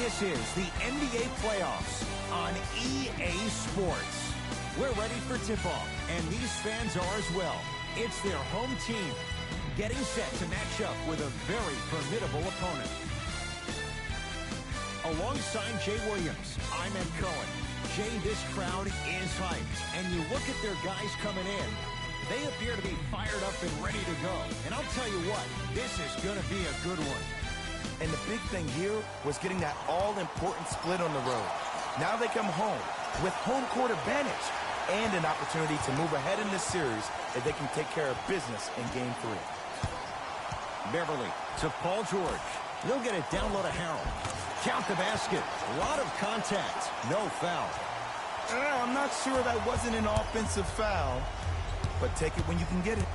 This is the NBA playoffs on EA Sports. We're ready for tip-off, and these fans are as well. It's their home team getting set to match up with a very formidable opponent. Alongside Jay Williams, I'm Ed Cohen. Jay, this crowd is hyped, and you look at their guys coming in, they appear to be fired up and ready to go. And I'll tell you what, this is going to be a good one. And the big thing here was getting that all-important split on the road. Now they come home with home court advantage and an opportunity to move ahead in this series if they can take care of business in Game 3. Beverly to Paul George. He'll get it down low to Harrell. Count the basket. A lot of contact. No foul. I'm not sure that wasn't an offensive foul, but take it when you can get it.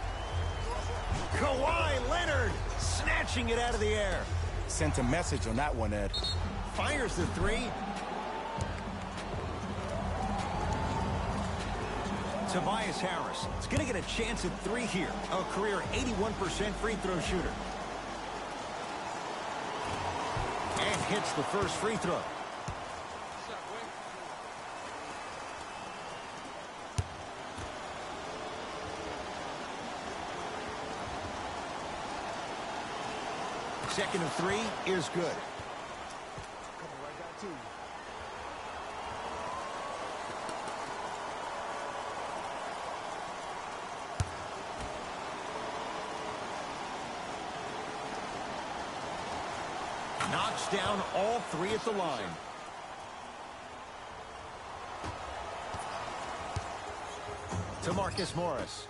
Kawhi Leonard snatching it out of the air. Sent a message on that one, Ed. Fires the three. Tobias Harris is going to get a chance at three here. A career 81% free throw shooter. And hits the first free throw. Second of three is good. Knocks down all three at the line. To Marcus Morris.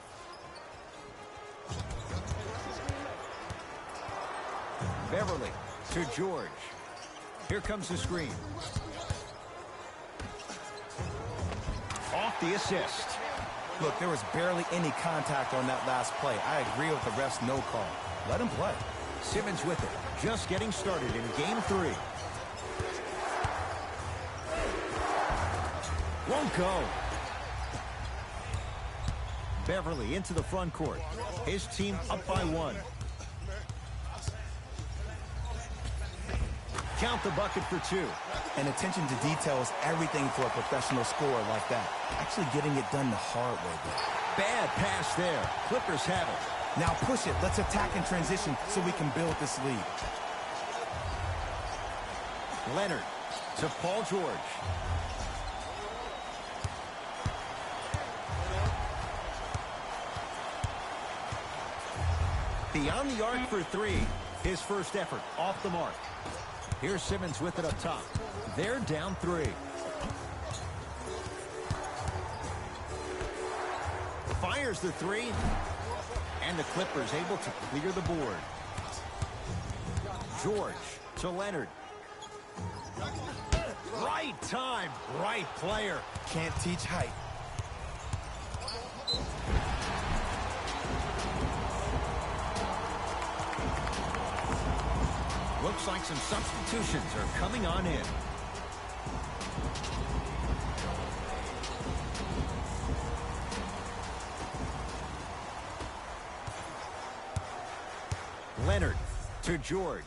Beverly to George. Here comes the screen. Off the assist. Look, there was barely any contact on that last play. I agree with the ref's no call. Let him play. Simmons with it. Just getting started in Game 3. Won't go. Beverly into the front court. His team up by one. Count the bucket for two. And attention to detail is everything for a professional scorer like that. Actually getting it done the hard way, though. Bad pass there. Clippers have it. Now push it. Let's attack in transition so we can build this lead. Leonard to Paul George. Beyond the arc for three. His first effort off the mark. Here's Simmons with it up top. They're down three. Fires the three. And the Clippers able to clear the board. George to Leonard. Right time, right player. Can't teach height. Looks like some substitutions are coming on in. Leonard to George.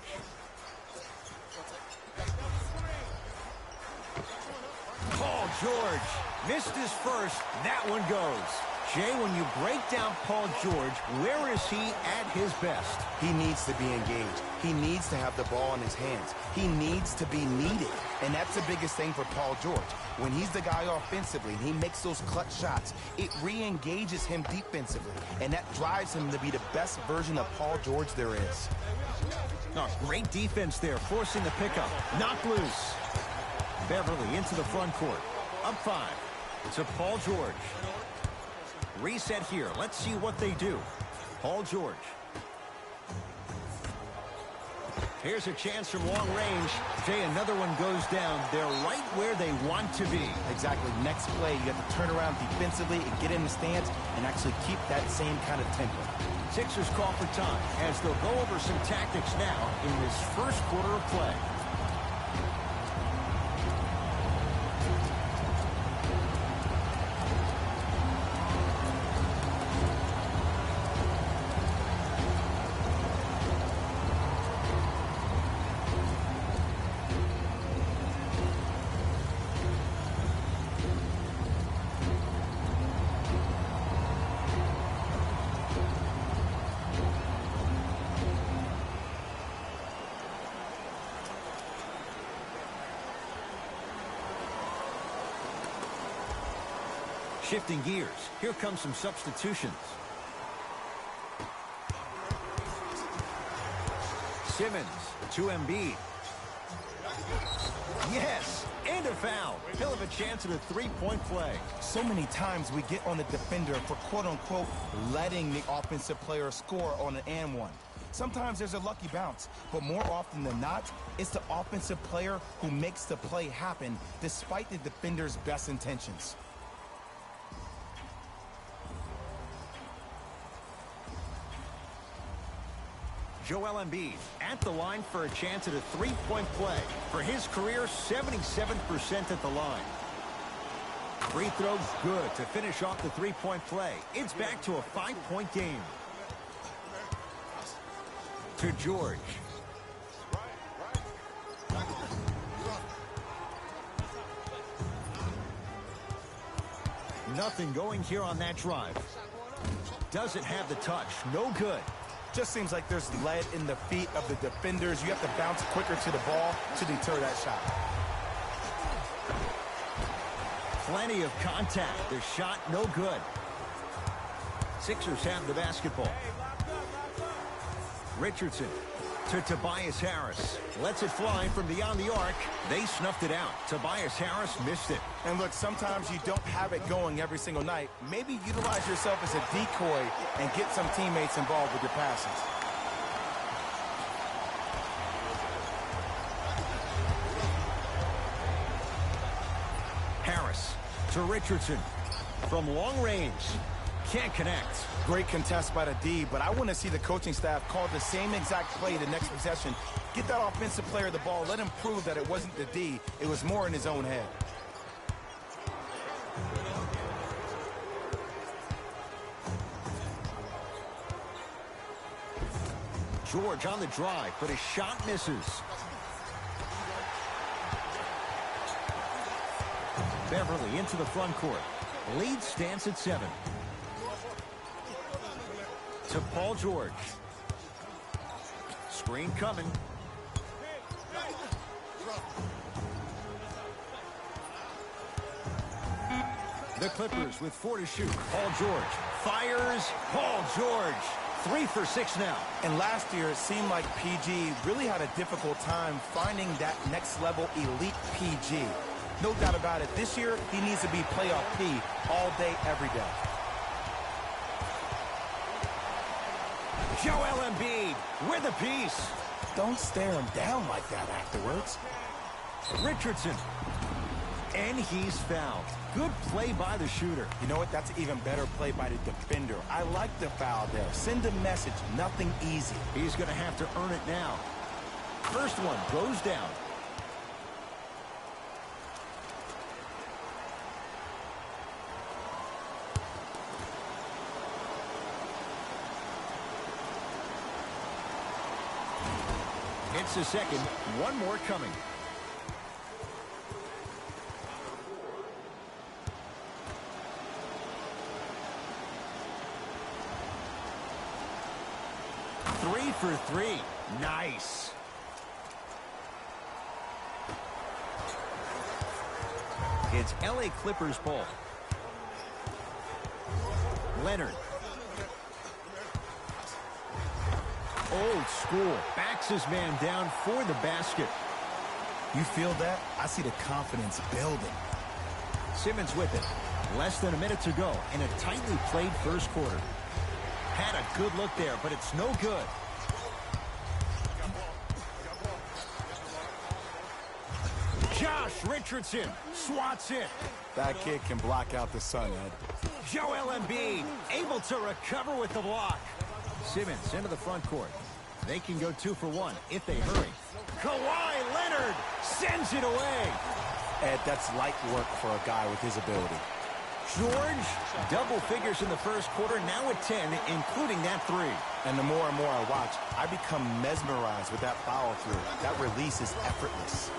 Paul George missed his first. That one goes. Jay, when you break down Paul George, where is he at his best? He needs to be engaged. He needs to have the ball in his hands. He needs to be needed. And that's the biggest thing for Paul George. When he's the guy offensively and he makes those clutch shots, it re-engages him defensively. And that drives him to be the best version of Paul George there is. Oh, great defense there, forcing the pickup. Knocked loose. Beverly into the front court. Up five. To Paul George. Reset here. Let's see what they do. Paul George. Here's a chance from long range. Jay, another one goes down. They're right where they want to be. Exactly. Next play, you have to turn around defensively and get in the stance and actually keep that same kind of tempo. Sixers call for time as they'll go over some tactics now in this first quarter of play. Shifting gears, here comes some substitutions. Simmons to Embiid. Yes, and a foul. He'll have a chance at a three-point play. So many times we get on the defender for quote-unquote letting the offensive player score on an and one. Sometimes there's a lucky bounce, but more often than not, it's the offensive player who makes the play happen despite the defender's best intentions. Joel Embiid at the line for a chance at a three-point play. For his career, 77% at the line. Free throws good to finish off the three-point play. It's back to a 5-point game. To George. Nothing going here on that drive. Doesn't have the touch. No good. Just seems like there's lead in the feet of the defenders. You have to bounce quicker to the ball to deter that shot. Plenty of contact. The shot no good. Sixers have the basketball. Richardson to Tobias Harris. Lets it fly from beyond the arc. They snuffed it out. Tobias Harris missed it. And look, sometimes you don't have it going every single night. Maybe utilize yourself as a decoy and get some teammates involved with your passes. Harris to Richardson. From long range. Can't connect. Great contest by the D, but I want to see the coaching staff call the same exact play the next possession. Get that offensive player the ball. Let him prove that it wasn't the D. It was more in his own head. George on the drive, but his shot misses. Beverly into the front court. Lead stands at 7. To Paul George. Screen coming. The Clippers with 4 to shoot. Paul George fires. Paul George. 3 for 6 now. And last year, it seemed like PG really had a difficult time finding that next level elite PG. No doubt about it. This year, he needs to be playoff P all day, every day. Joel Embiid with a piece. Don't stare him down like that afterwards. Richardson. And he's fouled. Good play by the shooter. You know what? That's an even better play by the defender. I like the foul there. Send a message. Nothing easy. He's going to have to earn it now. First one goes down. It's a second. One more coming. Three for 3. Nice. It's LA Clippers ball. Leonard. Old school. Backs his man down for the basket. You feel that? I see the confidence building. Simmons with it. Less than a minute to go in a tightly played first quarter. Had a good look there, but it's no good. Josh Richardson swats it. That kid can block out the sun, Ed. Joel Embiid able to recover with the block. Simmons into the front court. They can go 2 for 1 if they hurry. Kawhi Leonard sends it away. Ed, that's light work for a guy with his ability. George, double figures in the first quarter, now at 10, including that 3. And the more and more I watch, I become mesmerized with that follow through. That release is effortless.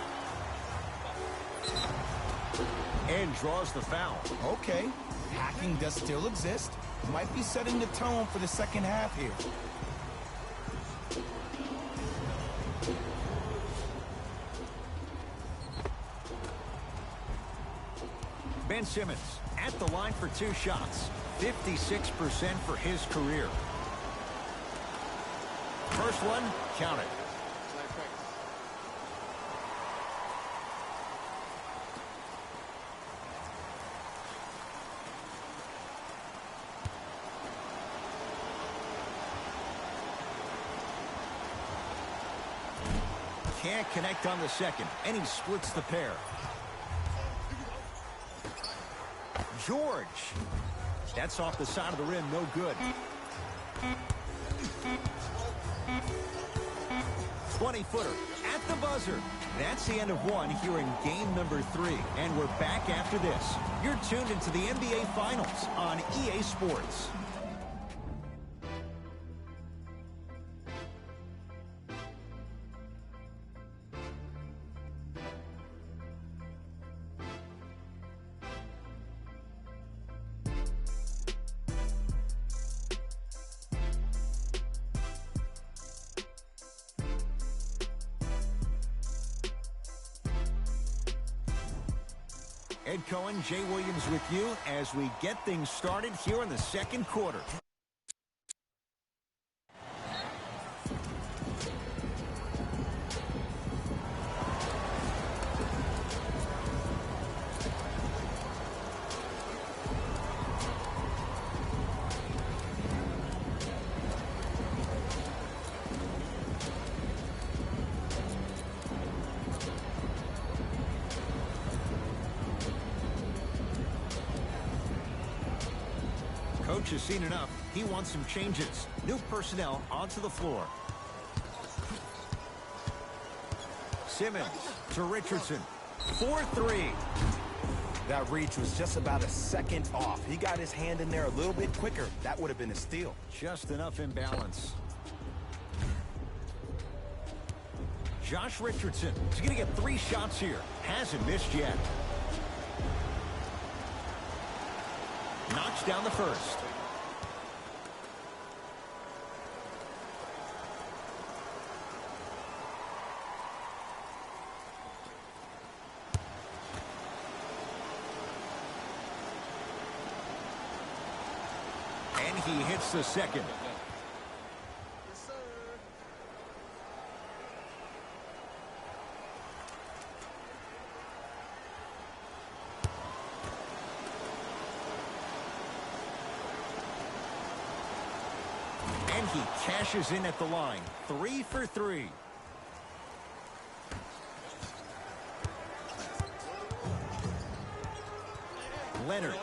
And draws the foul. Okay, hacking does still exist. Might be setting the tone for the second half here. Ben Simmons at the line for 2 shots. 56% for his career. First one, count it. Can't connect on the second, and he splits the pair. George. That's off the side of the rim, no good. 20-footer at the buzzer. That's the end of one here in game number 3. And we're back after this. You're tuned into the NBA Finals on EA Sports. Ed Cohen, Jay Williams with you as we get things started here in the second quarter. Coach has seen enough. He wants some changes. New personnel onto the floor. Simmons to Richardson. 4-3. That reach was just about a second off. He got his hand in there a little bit quicker. That would have been a steal. Just enough imbalance. Josh Richardson is going to get 3 shots here. Hasn't missed yet. Knocks down the first. And he hits the second. And he cashes in at the line. 3 for 3. Leonard.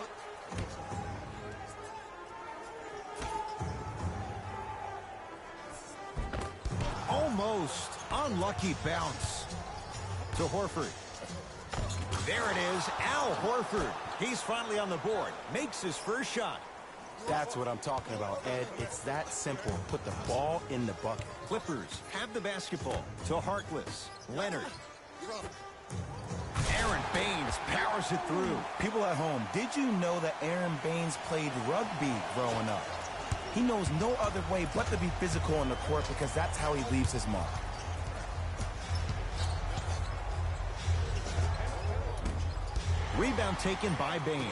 Almost. Unlucky bounce. To Horford. There it is. Al Horford. He's finally on the board. Makes his first shot. That's what I'm talking about, Ed. It's that simple. Put the ball in the bucket. Clippers have the basketball to Harkless. Leonard. Aaron Baines powers it through. People at home, did you know that Aaron Baines played rugby growing up? He knows no other way but to be physical on the court because that's how he leaves his mark. Rebound taken by Baines.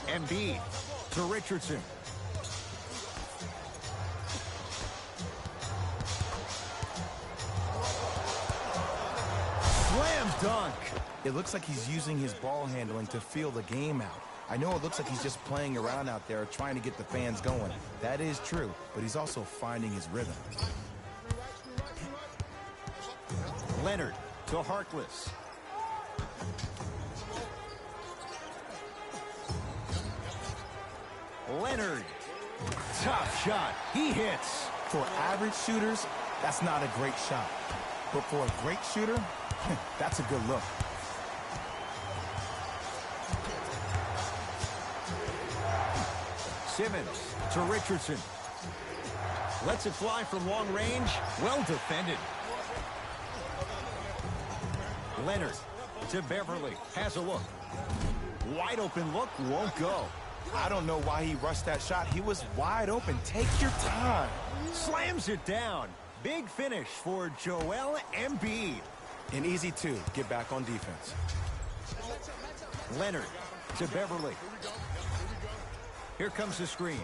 Embiid to Richardson. Slam dunk. It looks like he's using his ball handling to feel the game out. I know it looks like he's just playing around out there trying to get the fans going. That is true, but he's also finding his rhythm. Leonard to Harkless. Leonard. Tough shot. He hits. For average shooters, that's not a great shot. But for a great shooter, that's a good look. Simmons to Richardson. Lets it fly from long range. Well defended. Leonard to Beverly. Has a look. Wide open look. Won't go. I don't know why he rushed that shot. He was wide open. Take your time. Slams it down. Big finish for Joel Embiid. An easy two. Get back on defense. Leonard to Beverly. Here comes the screen.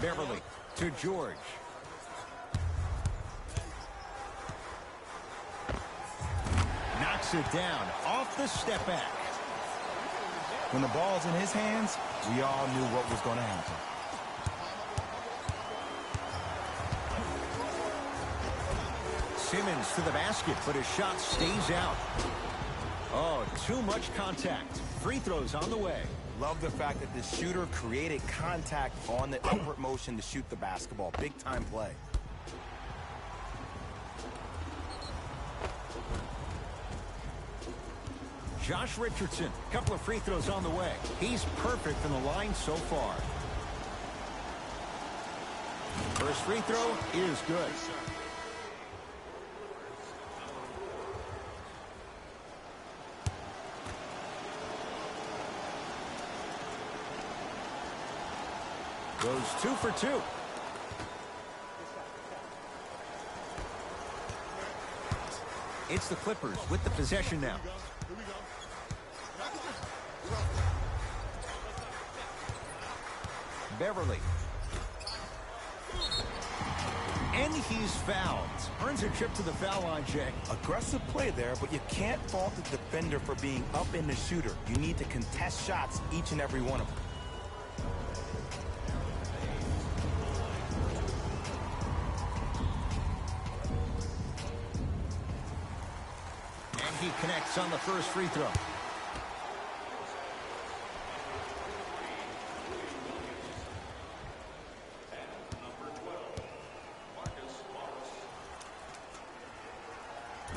Beverly to George. Knocks it down off the step back. When the ball's in his hands, we all knew what was going to happen. Simmons to the basket, but his shot stays out. Oh, too much contact. Free throws on the way. Love the fact that the shooter created contact on the upward motion to shoot the basketball. Big time play. Josh Richardson, couple of free throws on the way. He's perfect from the line so far. First free throw is good. Goes 2 for 2. It's the Clippers with the possession now. Beverly. And he's fouled. Earns a trip to the foul line, Jay. Aggressive play there, but you can't fault the defender for being up in the shooter. You need to contest shots, each and every one of them. And he connects on the first free throw.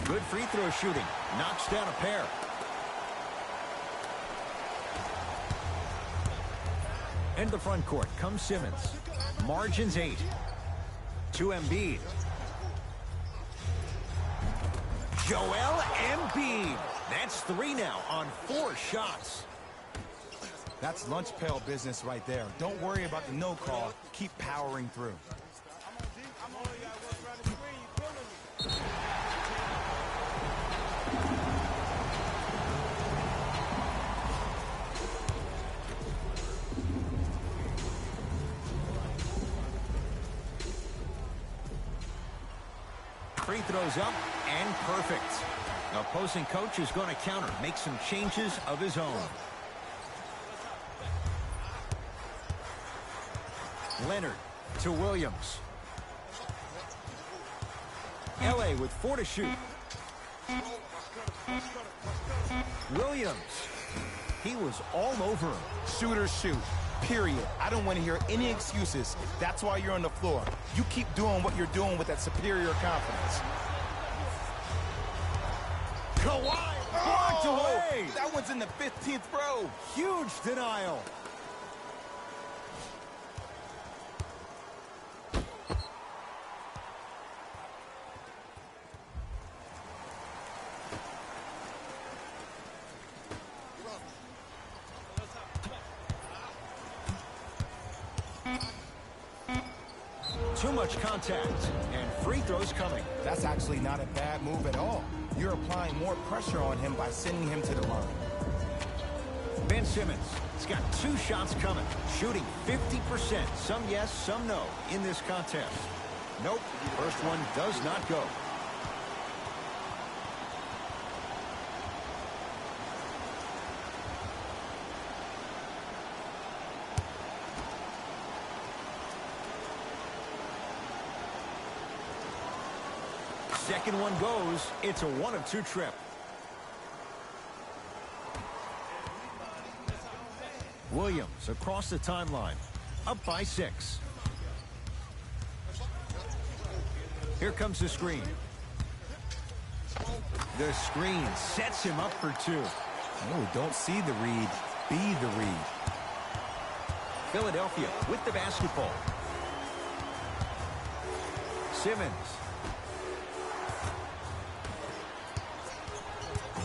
Good free throw shooting. Knocks down a pair. Into the front court comes Simmons. Margins 8. To Embiid. Joel Embiid. That's 3 now on 4 shots. That's lunch pail business right there. Don't worry about the no call. Keep powering through. Free throws up and perfect. The opposing coach is going to counter, make some changes of his own. Leonard to Williams. LA with 4 to shoot. Williams. He was all over him. Shooters shoot. Period. I don't want to hear any excuses. That's why you're on the floor. You keep doing what you're doing with that superior confidence. Kawhi blocked away. That one's in the 15th row. Huge denial. Too much contact, and free throws coming. That's actually not a bad move at all. You're applying more pressure on him by sending him to the line. Ben Simmons has got 2 shots coming, shooting 50%. Some yes, some no in this contest. Nope, first one does not go. Second one goes. It's a 1 of 2 trip. Williams across the timeline. Up by 6. Here comes the screen. The screen sets him up for 2. Oh, don't see the read. Be the read. Philadelphia with the basketball. Simmons.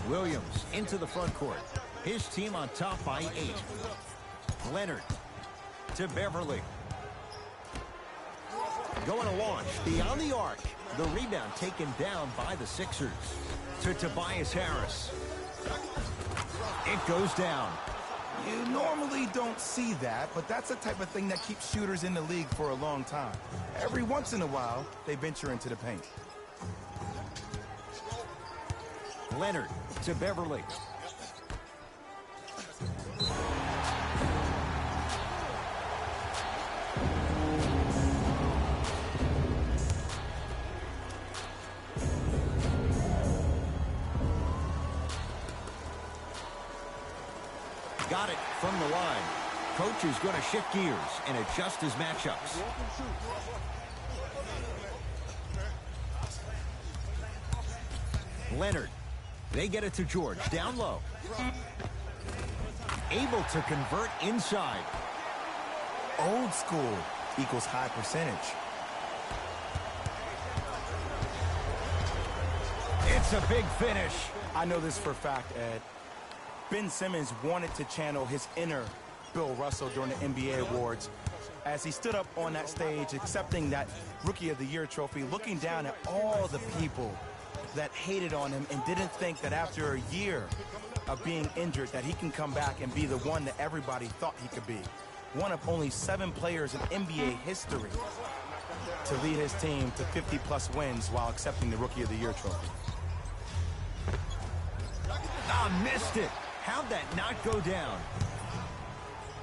Williams into the front court. His team on top by 8. Leonard to Beverly. Going to launch beyond the arc. The rebound taken down by the Sixers. To Tobias Harris. It goes down. You normally don't see that, but that's the type of thing that keeps shooters in the league for a long time. Every once in a while, they venture into the paint. Leonard to Beverly. Got it from the line. Coach is going to shift gears and adjust his matchups. Leonard. They get it to George. Down low. Able to convert inside. Old school equals high percentage. It's a big finish. I know this for a fact, Ed. Ben Simmons wanted to channel his inner Bill Russell during the NBA awards as he stood up on that stage accepting that Rookie of the Year trophy, looking down at all the people that hated on him and didn't think that after a year of being injured that he can come back and be the one that everybody thought he could be. One of only 7 players in NBA history to lead his team to 50-plus wins while accepting the Rookie of the Year trophy. Ah, missed it. How'd that not go down?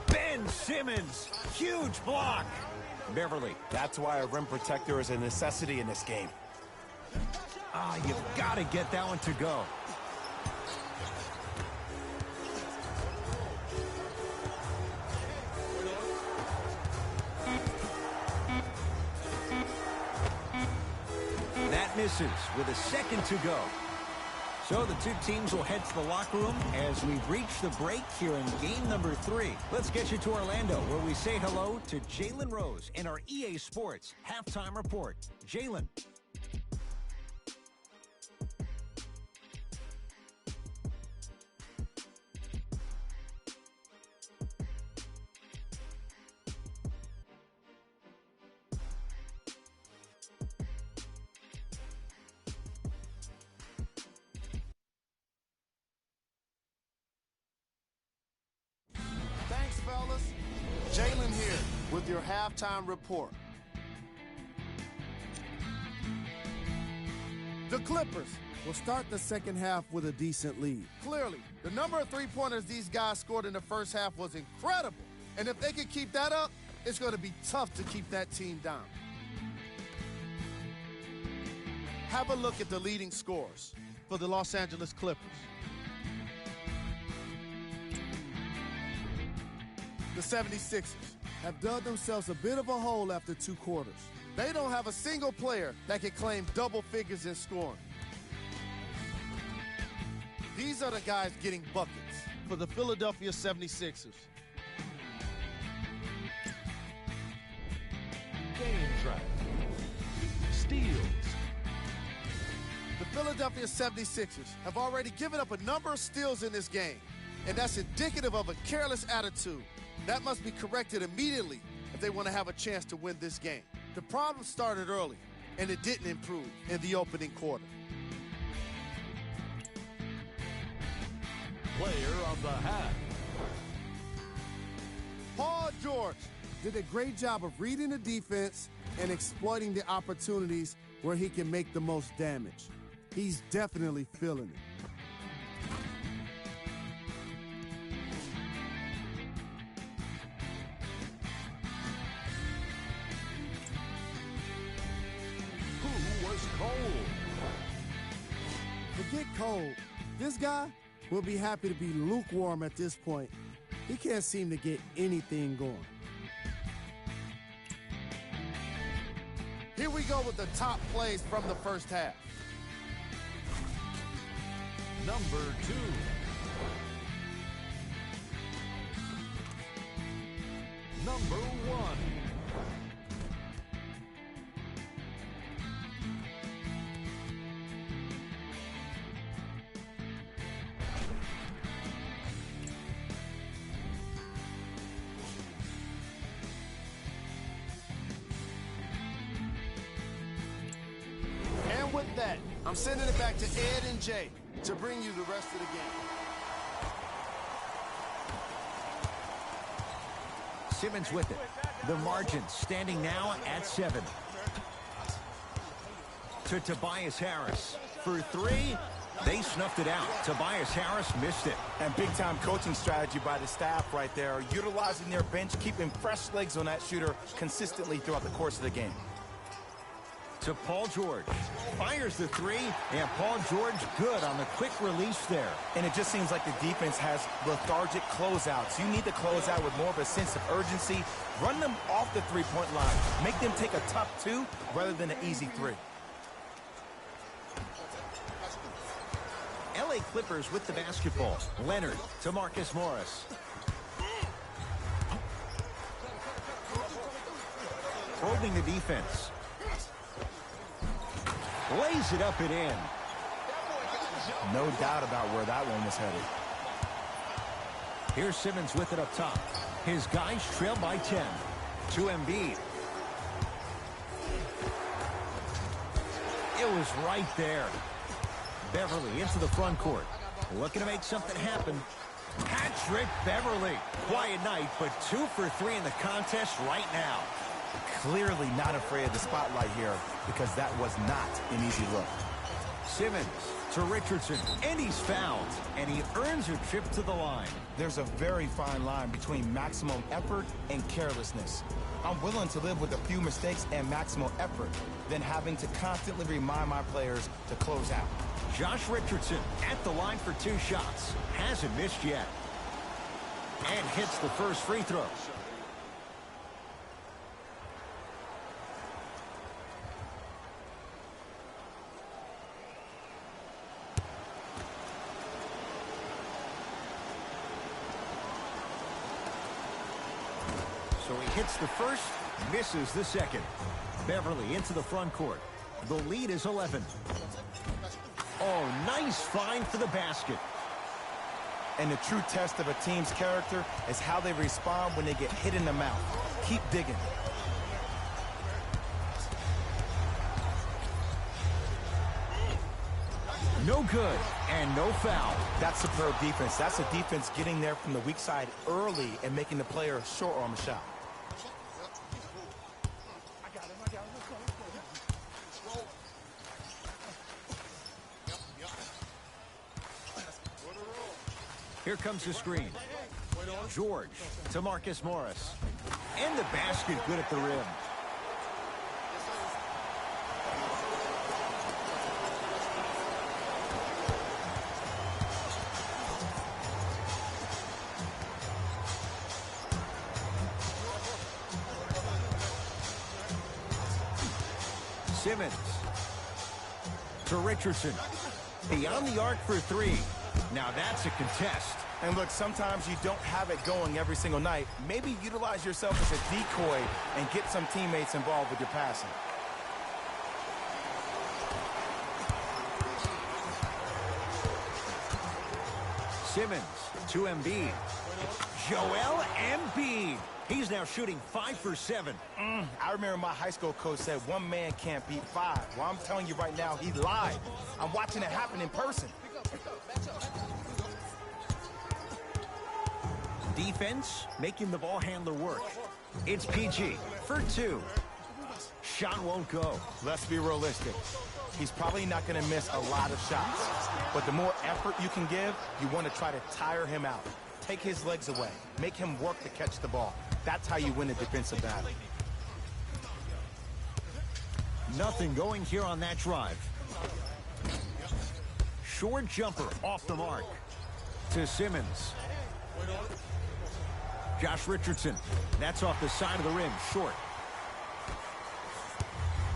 Ben Simmons, huge block. Beverly. That's why a rim protector is a necessity in this game. Ah, you've got to get that one to go. That misses with a second to go. So the two teams will head to the locker room as we reach the break here in game number 3. Let's get you to Orlando, where we say hello to Jalen Rose in our EA Sports Halftime Report. Jalen. Thanks, fellas. Jalen here with your halftime report. The Clippers will start the second half with a decent lead. Clearly, the number of three-pointers these guys scored in the first half was incredible. And if they can keep that up, it's going to be tough to keep that team down. Have a look at the leading scorers for the Los Angeles Clippers. The 76ers have dug themselves a bit of a hole after 2 quarters. They don't have a single player that can claim double figures in scoring. These are the guys getting buckets for the Philadelphia 76ers. Game track. Steals. The Philadelphia 76ers have already given up a number of steals in this game, and that's indicative of a careless attitude. That must be corrected immediately if they want to have a chance to win this game. The problem started early, and it didn't improve in the opening quarter. Player of the half. Paul George did a great job of reading the defense and exploiting the opportunities where he can make the most damage. He's definitely feeling it. Who was cold? Forget cold. This guy will be happy to be lukewarm at this point. He can't seem to get anything going. Here we go with the top plays from the first half. Number 2. Number 1. I'm sending it back to Ed and Jay to bring you the rest of the game. Simmons with it. The margin standing now at 7. To Tobias Harris. For 3, they snuffed it out. Tobias Harris missed it. And big-time coaching strategy by the staff right there, utilizing their bench, keeping fresh legs on that shooter consistently throughout the course of the game. To Paul George. Fires the 3, and Paul George good on the quick release there. And it just seems like the defense has lethargic closeouts. You need to close out with more of a sense of urgency. Run them off the three-point line. Make them take a tough 2 rather than an easy 3. LA Clippers with the basketball. Leonard to Marcus Morris. Probing the defense. Lays it up and in. No doubt about where that one was headed. Here's Simmons with it up top. His guys trail by 10. To Embiid. It was right there. Beverly into the front court. Looking to make something happen. Patrick Beverly. Quiet night, but 2 for 3 in the contest right now. Clearly not afraid of the spotlight here because that was not an easy look. Simmons to Richardson, and he's fouled, and he earns a trip to the line. There's a very fine line between maximum effort and carelessness. I'm willing to live with a few mistakes and maximum effort than having to constantly remind my players to close out. Josh Richardson at the line for 2 shots. Hasn't missed yet. And hits the first free throw. So he hits the first, misses the second. Beverly into the front court. The lead is 11. Oh, nice find for the basket. And the true test of a team's character is how they respond when they get hit in the mouth. Keep digging. No good, and no foul. That's superb defense. That's a defense getting there from the weak side early and making the player short arm a shot. Here comes the screen. George to Marcus Morris. And the basket good at the rim. Simmons to Richardson. Beyond the arc for 3. Now that's a contest. And look, sometimes you don't have it going every single night. Maybe utilize yourself as a decoy and get some teammates involved with your passing. Simmons to Embiid. Joel Embiid. He's now shooting 5 for 7. I remember my high school coach said one man can't beat 5. Well, I'm telling you right now, he lied. I'm watching it happen in person. Defense making the ball handler work. It's PG for 2. Shot won't go. Let's be realistic. He's probably not going to miss a lot of shots. But the more effort you can give, you want to try to tire him out. Take his legs away. Make him work to catch the ball. That's how you win a defensive battle. Nothing going here on that drive. Short jumper off the mark. To Simmons. Josh Richardson. That's off the side of the rim. Short.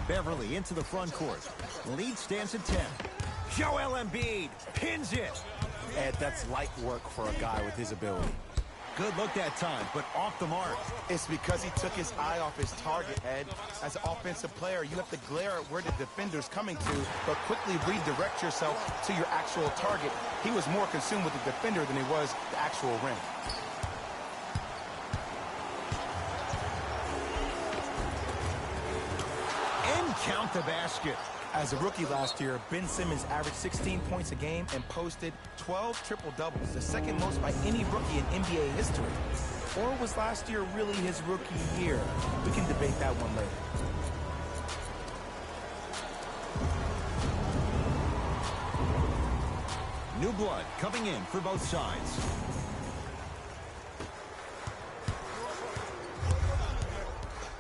Beverly into the front court. Lead stands at 10. Joel Embiid pins it. Ed, that's light work for a guy with his ability. Good look that time, but off the mark. It's because he took his eye off his target, Ed. As an offensive player, you have to glare at where the defender's coming to, but quickly redirect yourself to your actual target. He was more consumed with the defender than he was the actual rim. And count the basket. As a rookie last year, Ben Simmons averaged 16 points a game and posted 12 triple-doubles, the second most by any rookie in NBA history. Or was last year really his rookie year? We can debate that one later. New blood coming in for both sides.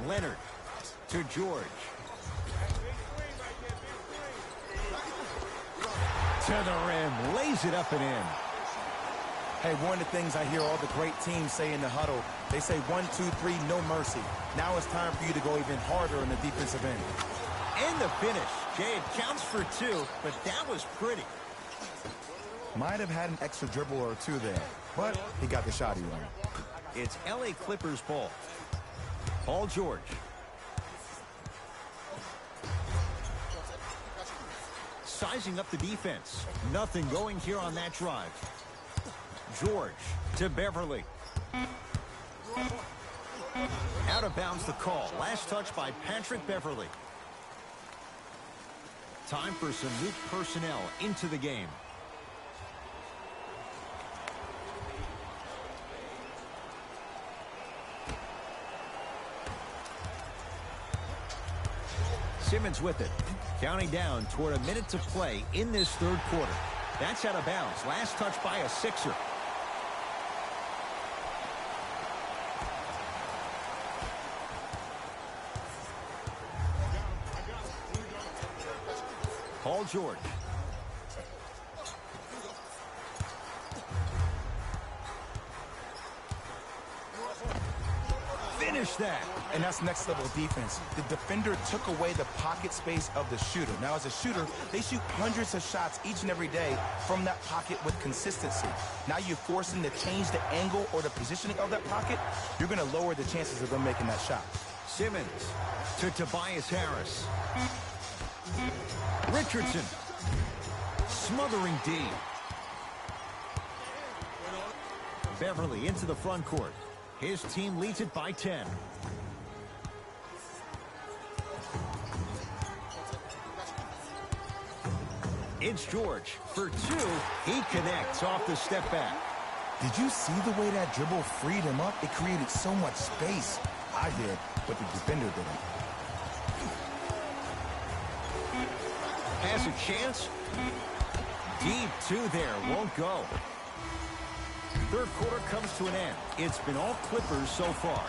Leonard to George. To the rim, lays it up and in. Hey, one of the things I hear all the great teams say in the huddle, they say 1, 2, 3, no mercy. Now it's time for you to go even harder in the defensive end. And the finish. Jay, it counts for 2, but that was pretty. Might have had an extra dribble or two there, but he got the shot he wanted. It's LA Clippers ball. Paul George. Sizing up the defense. Nothing going here on that drive. George to Beverly. Out of bounds the call. Last touch by Patrick Beverly. Time for some new personnel into the game. Simmons with it. Counting down toward a minute to play in this third quarter. That's out of bounds. Last touch by a Sixer. Paul George. Finish that. And that's next level defense. The defender took away the pocket space of the shooter. Now, as a shooter, they shoot hundreds of shots each and every day from that pocket with consistency. Now you force them to change the angle or the positioning of that pocket, you're going to lower the chances of them making that shot. Simmons to Tobias Harris. Richardson. Smothering D. Beverly into the front court. His team leads it by 10. It's George for 2. He connects off the step back. Did you see the way that dribble freed him up? It created so much space. I did, but the defender didn't. Has a chance. Deep 2 there. Won't go. Third quarter comes to an end. It's been all Clippers so far.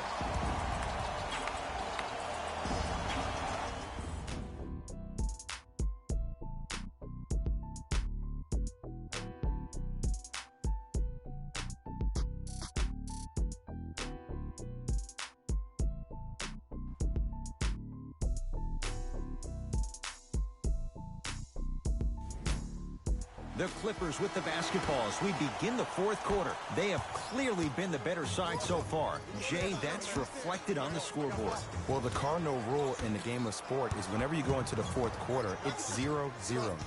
The Clippers with the basketball as we begin the fourth quarter. They have clearly been the better side so far. Jay, that's reflected on the scoreboard. Well, the cardinal rule in the game of sport is whenever you go into the fourth quarter, it's 0-0.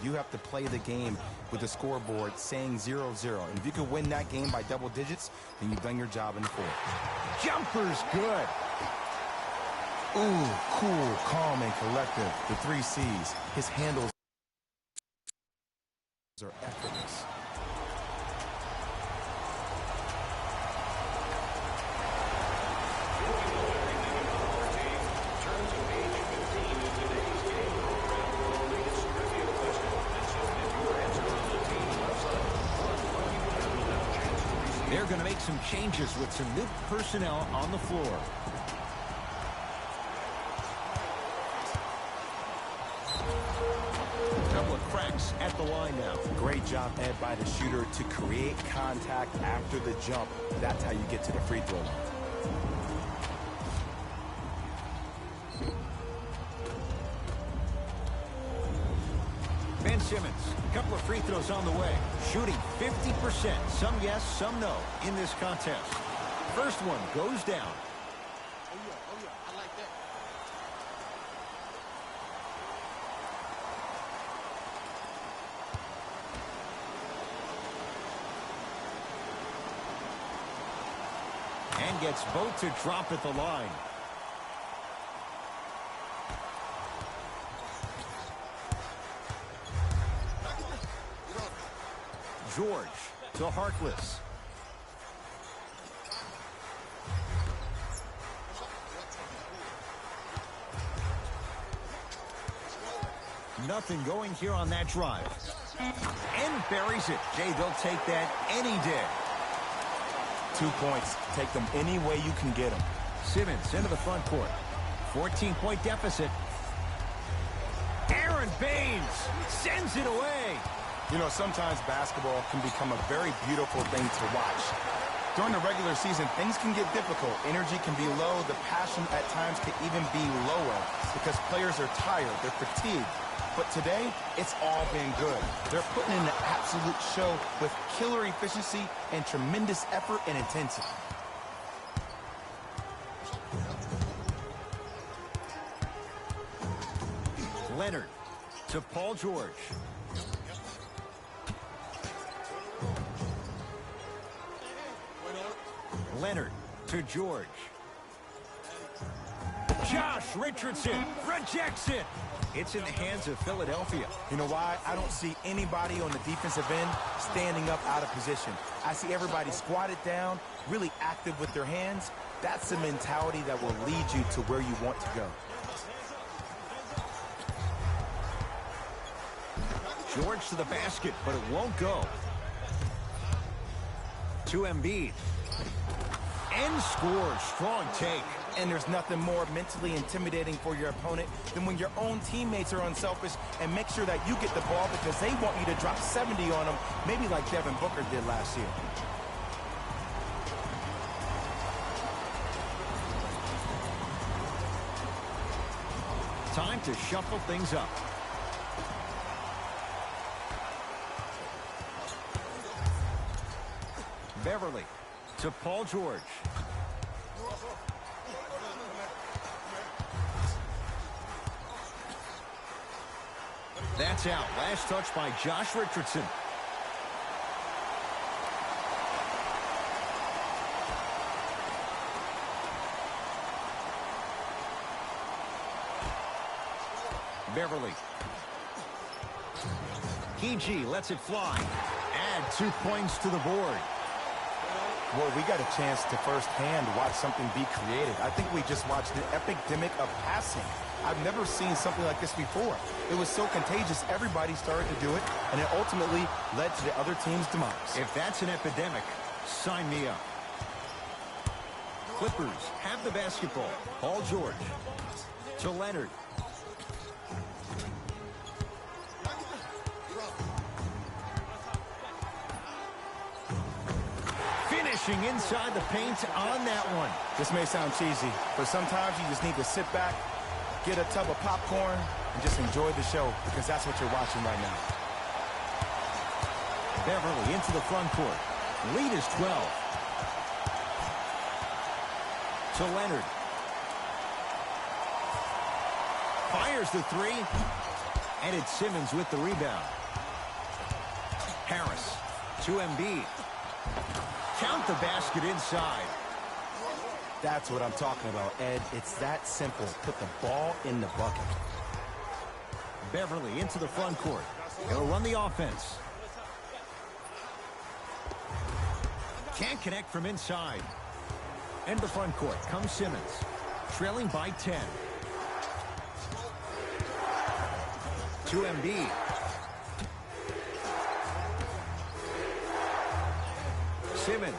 You have to play the game with the scoreboard saying 0-0. And if you can win that game by double digits, then you've done your job in the fourth. Jumper's good. Ooh, cool, calm, and collective. The 3 C's. His handles are effortless. They're going to make some changes with some new personnel on the floor. Couple of cracks at the line now. Great job, Ed, by the shooter to create contact after the jump. That's how you get to the free throw line. Ben Simmons, a couple of free throws on the way. Shooting 50%. Some yes, some no in this contest. First one goes down. I like that. And gets both to drop at the line. George to Harkless. Nothing going here on that drive. And buries it. Jay, they'll take that any day. 2 points. Take them any way you can get them. Simmons into the front court. 14-point deficit. Aaron Baines sends it away. You know, sometimes basketball can become a very beautiful thing to watch. During the regular season, things can get difficult. Energy can be low. The passion at times can even be lower because players are tired. They're fatigued. But today, it's all been good. They're putting in an absolute show with killer efficiency and tremendous effort and intensity. Leonard to Paul George. Leonard to George. Josh Richardson rejects it. It's in the hands of Philadelphia. You know why? I don't see anybody on the defensive end standing up out of position. I see everybody squatted down, really active with their hands. That's the mentality that will lead you to where you want to go. George to the basket, but it won't go. To Embiid. And scores. Strong take. And there's nothing more mentally intimidating for your opponent than when your own teammates are unselfish and make sure that you get the ball because they want you to drop 70 on them, maybe like Devin Booker did last year. Time to shuffle things up. Beverly to Paul George. That's out. Last touch by Josh Richardson. Beverly. PG lets it fly. Add 2 points to the board. Well, we got a chance to firsthand watch something be created. I think we just watched an epidemic of passing. I've never seen something like this before. It was so contagious, everybody started to do it, and it ultimately led to the other team's demise. If that's an epidemic, sign me up. Clippers have the basketball. Paul George to Leonard. Finishing inside the paint on that one. This may sound cheesy, but sometimes you just need to sit back, get a tub of popcorn, and just enjoy the show, because that's what you're watching right now. Beverly into the front court. Lead is 12. To Leonard. Fires the three. And it's Simmons with the rebound. Harris to Embiid. Count the basket inside. That's what I'm talking about, Ed. It's that simple. Put the ball in the bucket. Beverly into the front court. He'll run the offense. Can't connect from inside. And the front court comes Simmons. Trailing by 10. To Embiid. Simmons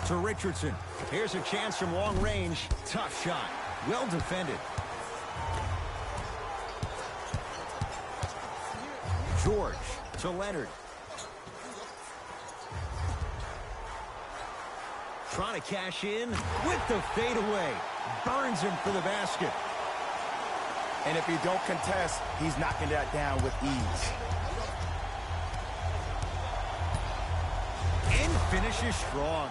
to Richardson. Here's a chance from long range. Tough shot. Well defended. George to Leonard. Trying to cash in with the fadeaway. Burns him for the basket. And if you don't contest, he's knocking that down with ease. And finishes strong.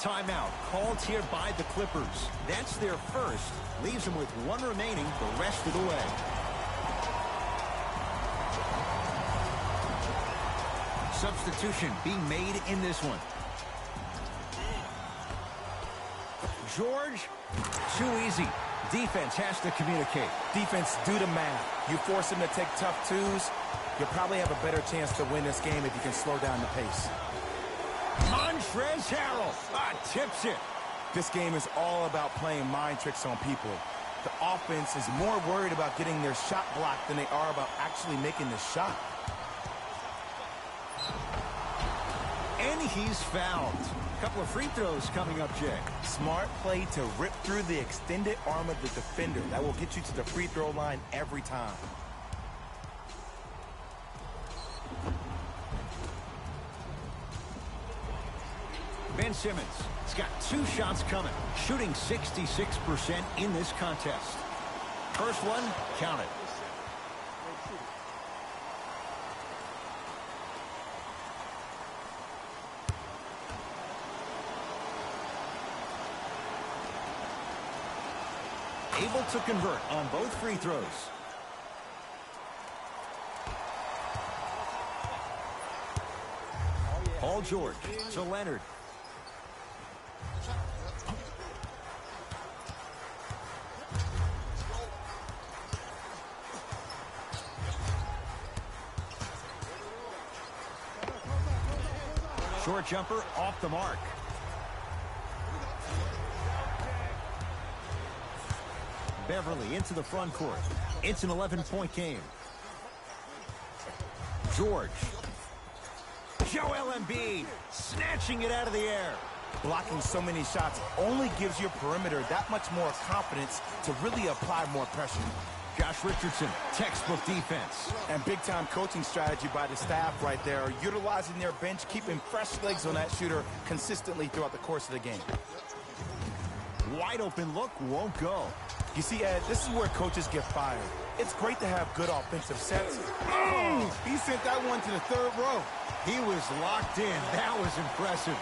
Timeout called here by the Clippers. That's their first. Leaves them with one remaining the rest of the way. Substitution being made in this one. George, too easy. Defense has to communicate. Defense, do the math. You force him to take tough twos, you'll probably have a better chance to win this game if you can slow down the pace. Montrezl Harrell tips it. This game is all about playing mind tricks on people. The offense is more worried about getting their shot blocked than they are about actually making the shot. And he's fouled. A couple of free throws coming up, Jay. Smart play to rip through the extended arm of the defender. That will get you to the free throw line every time. Ben Simmons has got 2 shots coming, shooting 66% in this contest. First one, count it. Able to convert on both free throws. Paul George to Leonard. Short jumper off the mark. Beverly into the front court. It's an 11-point game. George. Joel Embiid snatching it out of the air. Blocking so many shots only gives your perimeter that much more confidence to really apply more pressure. Josh Richardson, textbook defense. And big-time coaching strategy by the staff right there, utilizing their bench, keeping fresh legs on that shooter consistently throughout the course of the game. Wide open look won't go. You see, Ed, this is where coaches get fired. It's great to have good offensive sets. Oh, he sent that one to the third row. He was locked in. That was impressive.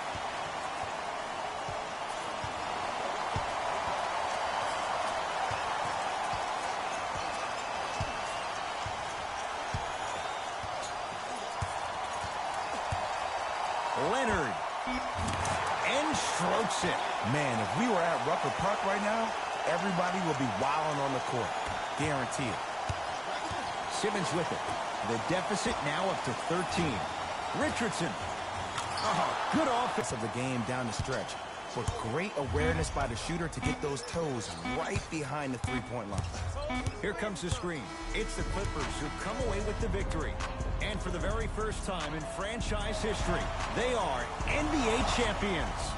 Leonard. And strokes it. Man, if we were at Rucker Park right now, everybody will be wilding on the court. Guarantee it. Simmons with it. The deficit now up to 13. Richardson. Oh, good offense Of the game down the stretch. With great awareness by the shooter to get those toes right behind the three-point line. Here comes the screen. It's the Clippers who come away with the victory. And for the very first time in franchise history, they are NBA champions.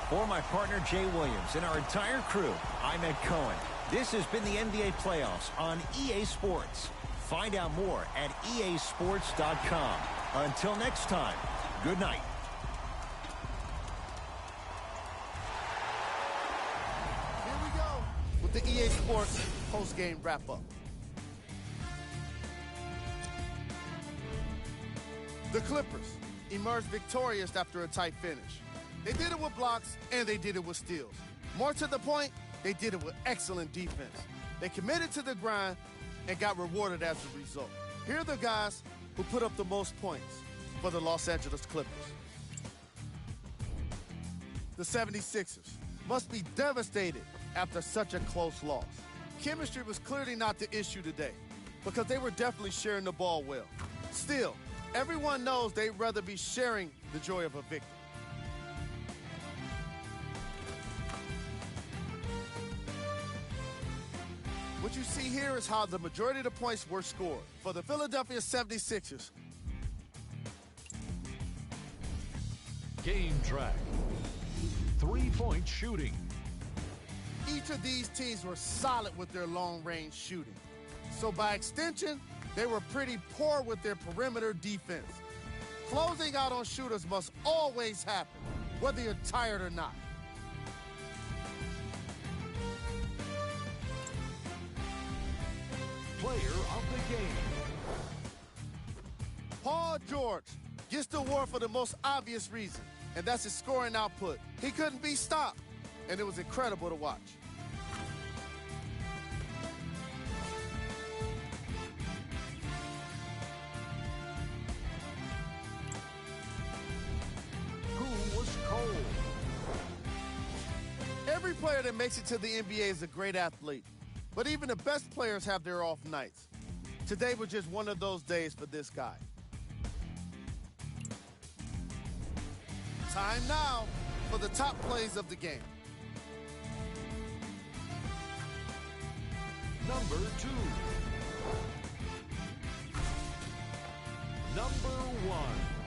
For my partner Jay Williams and our entire crew, I'm Ed Cohen. This has been the NBA playoffs on EA Sports. Find out more at easports.com. Until next time, good night. Here we go with the EA Sports post-game wrap-up. The Clippers emerged victorious after a tight finish. They did it with blocks, and they did it with steals. More to the point, they did it with excellent defense. They committed to the grind and got rewarded as a result. Here are the guys who put up the most points for the Los Angeles Clippers. The 76ers must be devastated after such a close loss. Chemistry was clearly not the issue today because they were definitely sharing the ball well. Still, everyone knows they'd rather be sharing the joy of a victory. What you see here is how the majority of the points were scored. For the Philadelphia 76ers, Game track. 3-point shooting. each of these teams were solid with their long-range shooting. So by extension, they were pretty poor with their perimeter defense. Closing out on shooters must always happen, whether you're tired or not. Player of the game. Paul George gets the award for the most obvious reason, and that's his scoring output. He couldn't be stopped, and it was incredible to watch. Who was cold? Every player that makes it to the NBA is a great athlete, but even the best players have their off nights. Today was just one of those days for this guy. Time now for the top plays of the game. Number 2. Number 1.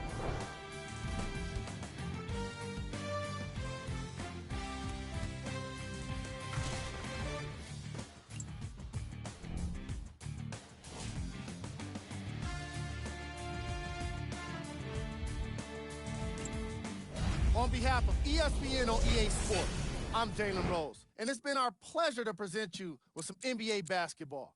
On behalf of ESPN on EA Sports, I'm Jalen Rose, and it's been our pleasure to present you with some NBA basketball.